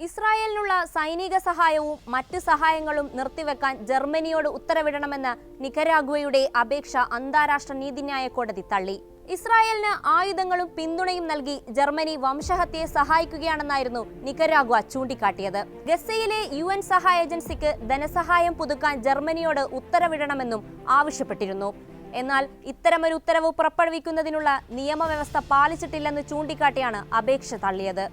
ഇസ്രായേലിനുള്ള സൈനിക സഹായവും മറ്റു സഹായങ്ങളും നിർത്തിവെക്കാൻ ജർമ്മനിയോട് ഉത്തരവിടണമെന്ന നിക്കരാഗ്വയുടെ അപേക്ഷ അന്താരാഷ്ട്ര നീതിന്യായ കോടതി തള്ളി. ഇസ്രായേലിന് ആയുധങ്ങളും പിന്തുണയും നൽകി ജർമ്മനി വംശഹത്യയെ സഹായിക്കുകയാണെന്നായിരുന്നു നിക്കരാഗ്വ ചൂണ്ടിക്കാട്ടിയത്. ഗസയിലെ UN സഹായ ഏജൻസിക്ക് ധനസഹായം പുതുക്കാൻ ജർമ്മനിയോട് ഉത്തരവിടണമെന്നും ആവശ്യപ്പെട്ടിരുന്നു. എന്നാൽ ഇത്തരമൊരു ഉത്തരവ് പുറപ്പെടുവിക്കുന്നതിനുള്ള നിയമവ്യവസ്ഥ പാലിച്ചിട്ടില്ലെന്ന് ചൂണ്ടിക്കാട്ടിയാണ് അപേക്ഷ തള്ളിയത്.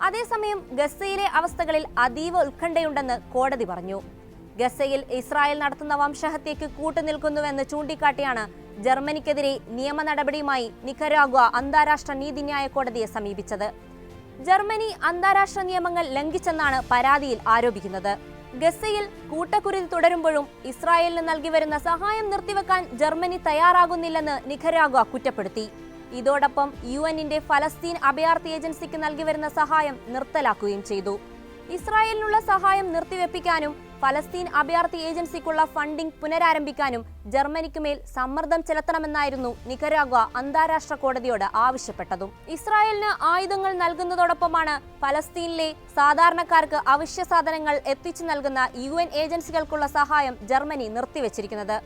അതേസമയം ഗസയിലെ അവസ്ഥകളിൽ അതീവ ഉത്കണ്ഠയുണ്ടെന്ന് കോടതി പറഞ്ഞു. ഗസയിൽ ഇസ്രായേൽ നടത്തുന്ന വംശഹത്യയ്ക്ക് കൂട്ടുനിൽക്കുന്നുവെന്ന് ചൂണ്ടിക്കാട്ടിയാണ് ജർമ്മനിക്കെതിരെ നിയമ നടപടിയുമായി നിക്കരാഗ്വ അന്താരാഷ്ട്ര നീതിന്യായ കോടതിയെ സമീപിച്ചത്. ജർമ്മനി അന്താരാഷ്ട്ര നിയമങ്ങൾ ലംഘിച്ചെന്നാണ് പരാതിയിൽ ആരോപിക്കുന്നത്. ഗസയിൽ കൂട്ടക്കുരുതി തുടരുമ്പോഴും ഇസ്രായേലിന് നൽകി വരുന്ന സഹായം നിർത്തിവെക്കാൻ ജർമ്മനി തയ്യാറാകുന്നില്ലെന്ന് നിക്കരാഗ്വ കുറ്റപ്പെടുത്തി. ഇതോടൊപ്പം UN-ന്റെ ഫലസ്തീൻ അഭയാർത്ഥി ഏജൻസിക്ക് നൽകി വരുന്ന സഹായം നിർത്തലാക്കുകയും ചെയ്തു. ഇസ്രായേലിനുള്ള സഹായം നിർത്തിവെപ്പിക്കാനും ഫലസ്തീൻ അഭയാർത്ഥി ഏജൻസിക്കുള്ള ഫണ്ടിംഗ് പുനരാരംഭിക്കാനും ജർമ്മനിക്കുമേൽ സമ്മർദ്ദം ചെലുത്തണമെന്നായിരുന്നു നിക്കരാഗ്വ അന്താരാഷ്ട്ര കോടതിയോട് ആവശ്യപ്പെട്ടതും. ഇസ്രായേലിന് ആയുധങ്ങൾ നൽകുന്നതോടൊപ്പമാണ് ഫലസ്തീനിലെ സാധാരണക്കാർക്ക് അവശ്യ സാധനങ്ങൾ എത്തിച്ചു നൽകുന്ന UN ഏജൻസികൾക്കുള്ള സഹായം ജർമ്മനി നിർത്തിവെച്ചിരിക്കുന്നത്.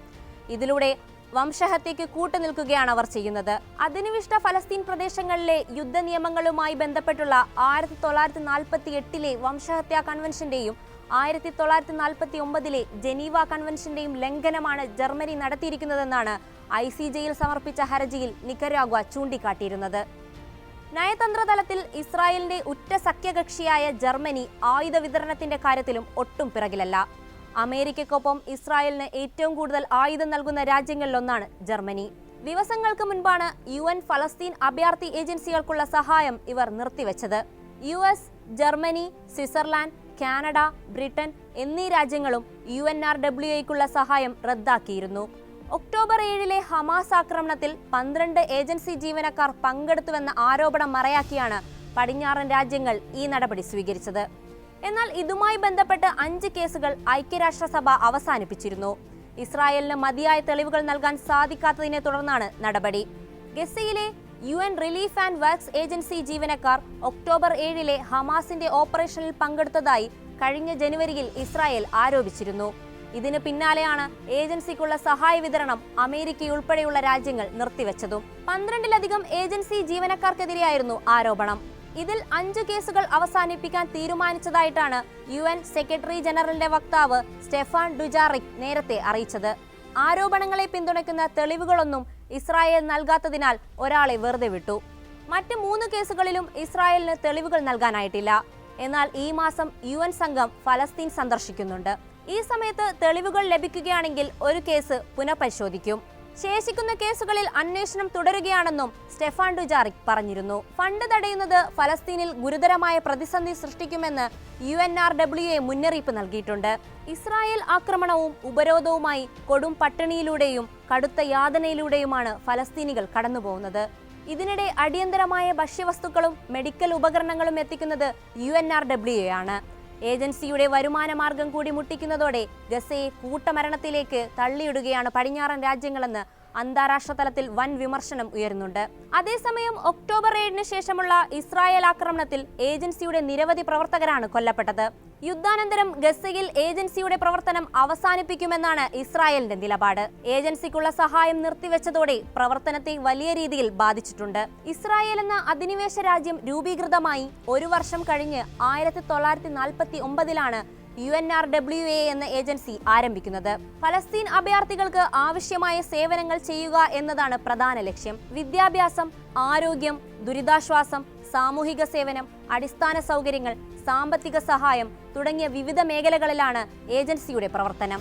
ഇതിലൂടെ വംശഹത്യയ്ക്ക് കൂട്ടുനിൽക്കുകയാണ് അവർ ചെയ്യുന്നത്. അധിനിവിഷ്ട ഫലസ്തീൻ പ്രദേശങ്ങളിലെ യുദ്ധ നിയമങ്ങളുമായി ബന്ധപ്പെട്ടുള്ള 1948 വംശഹത്യാ കൺവെൻഷന്റെയും 1949 ജനീവ കൺവെൻഷന്റെയും ലംഘനമാണ് ജർമ്മനി നടത്തിയിരിക്കുന്നതെന്നാണ് ICJയിൽ സമർപ്പിച്ച ഹർജിയിൽ നിക്കരാഗ്വ ചൂണ്ടിക്കാട്ടിയിരുന്നത്. നയതന്ത്ര തലത്തിൽ ഇസ്രായേലിന്റെ ഉറ്റ സഖ്യകക്ഷിയായ ജർമ്മനി ആയുധ വിതരണത്തിന്റെ കാര്യത്തിലും ഒട്ടും പിറകിലല്ല. അമേരിക്കയ്ക്കൊപ്പം ഇസ്രായേലിന് ഏറ്റവും കൂടുതൽ ആയുധം നൽകുന്ന രാജ്യങ്ങളിലൊന്നാണ് ജർമ്മനി. ദിവസങ്ങൾക്ക് മുൻപാണ് UN ഫലസ്തീൻ അഭയാർത്ഥി ഏജൻസികൾക്കുള്ള സഹായം ഇവർ നിർത്തിവെച്ചത്. US, Germany, Switzerland, Canada, Britain എന്നീ രാജ്യങ്ങളും UNRWAയ്ക്കുള്ള സഹായം റദ്ദാക്കിയിരുന്നു. ഒക്ടോബർ 7 ഹമാസ് ആക്രമണത്തിൽ 12 ഏജൻസി ജീവനക്കാർ പങ്കെടുത്തുവെന്ന ആരോപണം മറയാക്കിയാണ് പടിഞ്ഞാറൻ രാജ്യങ്ങൾ ഈ നടപടി സ്വീകരിച്ചത്. എന്നാൽ ഇതുമായി ബന്ധപ്പെട്ട് 5 കേസുകൾ ഐക്യരാഷ്ട്രസഭ അവസാനിപ്പിച്ചിരുന്നു. ഇസ്രായേലിന് മതിയായ തെളിവുകൾ നൽകാൻ സാധിക്കാത്തതിനെ തുടർന്നാണ് നടപടി. ഗസയിലെ UN relief and works agency ജീവനക്കാർ ഒക്ടോബർ 7 ഹമാസിന്റെ ഓപ്പറേഷനിൽ പങ്കെടുത്തതായി കഴിഞ്ഞ ജനുവരിയിൽ ഇസ്രായേൽ ആരോപിച്ചിരുന്നു. ഇതിന് പിന്നാലെയാണ് ഏജൻസിക്കുള്ള സഹായ വിതരണം അമേരിക്കയുൾപ്പെടെയുള്ള രാജ്യങ്ങൾ നിർത്തിവെച്ചതും. 12ലധികം ഏജൻസി ജീവനക്കാർക്കെതിരെയായിരുന്നു ആരോപണം. ഇതിൽ 5 കേസുകൾ അവസാനിപ്പിക്കാൻ തീരുമാനിച്ചതായിട്ടാണ് UN സെക്രട്ടറി ജനറലിന്റെ വക്താവ് സ്റ്റെഫാൻ ഡുജാറിക് നേരത്തെ അറിയിച്ചത്. ആരോപണങ്ങളെ പിന്തുണയ്ക്കുന്ന തെളിവുകളൊന്നും ഇസ്രായേൽ നൽകാത്തതിനാൽ ഒരാളെ വെറുതെ വിട്ടു. മറ്റ് 3 കേസുകളിലും ഇസ്രായേലിന് തെളിവുകൾ നൽകാനായിട്ടില്ല. എന്നാൽ ഈ മാസം UN സംഘം ഫലസ്തീൻ സന്ദർശിക്കുന്നുണ്ട്. ഈ സമയത്ത് തെളിവുകൾ ലഭിക്കുകയാണെങ്കിൽ ഒരു കേസ് പുനഃപരിശോധിക്കും. ശേഷിക്കുന്ന കേസുകളിൽ അന്വേഷണം തുടരുകയാണെന്നും സ്റ്റെഫാൻ ഡുജാറിക് പറഞ്ഞിരുന്നു. ഫണ്ട് തടയുന്നത് ഫലസ്തീനിൽ ഗുരുതരമായ പ്രതിസന്ധി സൃഷ്ടിക്കുമെന്ന് UNRWA മുന്നറിയിപ്പ് നൽകിയിട്ടുണ്ട്. ഇസ്രായേൽ ആക്രമണവും ഉപരോധവുമായി കൊടും പട്ടിണിയിലൂടെയും കടുത്ത യാതനയിലൂടെയുമാണ് ഫലസ്തീനികൾ കടന്നുപോകുന്നത്. ഇതിനിടെ അടിയന്തരമായ ഭക്ഷ്യവസ്തുക്കളും മെഡിക്കൽ ഉപകരണങ്ങളും എത്തിക്കുന്നത് UNRWA ആണ്. ഏജൻസിയുടെ വരുമാന മാർഗം കൂടി മുട്ടിക്കുന്നതോടെ ഗസയെ കൂട്ടമരണത്തിലേക്ക് തള്ളിയിടുകയാണ് പടിഞ്ഞാറൻ രാജ്യങ്ങളെന്ന് അന്താരാഷ്ട്ര തലത്തിൽ വൻ വിമർശനം ഉയരുന്നുണ്ട്. അതേസമയം ഒക്ടോബർ 7 ശേഷമുള്ള ഇസ്രായേൽ ആക്രമണത്തിൽ ഏജൻസിയുടെ നിരവധി പ്രവർത്തകരാണ് കൊല്ലപ്പെട്ടത്. യുദ്ധാനന്തരം ഗസയിൽ ഏജൻസിയുടെ പ്രവർത്തനം അവസാനിപ്പിക്കുമെന്നാണ് ഇസ്രായേലിന്റെ നിലപാട്. ഏജൻസിക്കുള്ള സഹായം നിർത്തിവെച്ചതോടെ പ്രവർത്തനത്തെ വലിയ രീതിയിൽ ബാധിച്ചിട്ടുണ്ട്. ഇസ്രായേൽ എന്ന അധിനിവേശ രാജ്യം രൂപീകൃതമായി 1 വർഷം കഴിഞ്ഞ് 1949 UNRWA എന്ന ഏജൻസി ആരംഭിക്കുന്നത്. ഫലസ്തീൻ അഭയാർത്ഥികൾക്ക് ആവശ്യമായ സേവനങ്ങൾ ചെയ്യുക എന്നതാണ് പ്രധാന ലക്ഷ്യം. വിദ്യാഭ്യാസം, ആരോഗ്യം, ദുരിതാശ്വാസം, സാമൂഹിക സേവനം, അടിസ്ഥാന സൗകര്യങ്ങൾ, സാമ്പത്തിക സഹായം തുടങ്ങിയ വിവിധ മേഖലകളിലാണ് ഏജൻസിയുടെ പ്രവർത്തനം.